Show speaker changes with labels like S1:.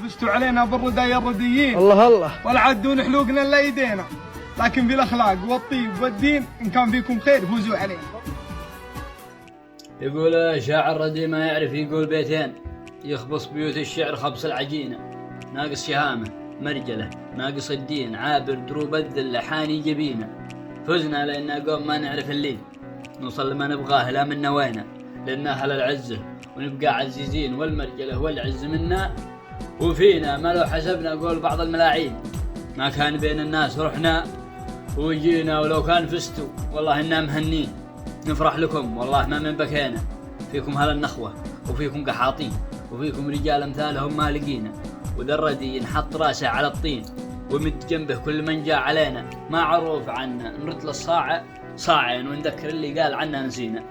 S1: فزتوا علينا بالردايا الرديين.
S2: الله الله.
S1: ولا عدون حلوقنا الا ايدينا، لكن بالاخلاق والطيب والدين ان كان فيكم خير فوزوا علينا.
S3: يقول شاعر ردي ما يعرف يقول بيتين، يخبص بيوت الشعر خبص العجينة. ناقص شهامة مرجلة، ناقص الدين، عابر دروب الذلة، حاني جبينة. فزنا لأننا قوم ما نعرف اللين، نوصل لما نبغاه لا منا وينا، لأننا أهل العزة ونبقى عزيزين، والمرجلة والعز منا وفينا. ما لو حسبنا قول بعض الملاعين، ما كان بين الناس رحنا وجينا. ولو كان فزتوا والله إنا مهنين، نفرح لكم والله ما من بكينا. فيكم هلا النخوة وفيكم قحاطين، وفيكم رجال أمثالهم ما لقينا. وذا الردي ينحط راسه على الطين، ومد جنبه كل من جاء علينا. ما عروف عنا نرد للصاع صاعين، ونذكر اللي قال عنا نسينا.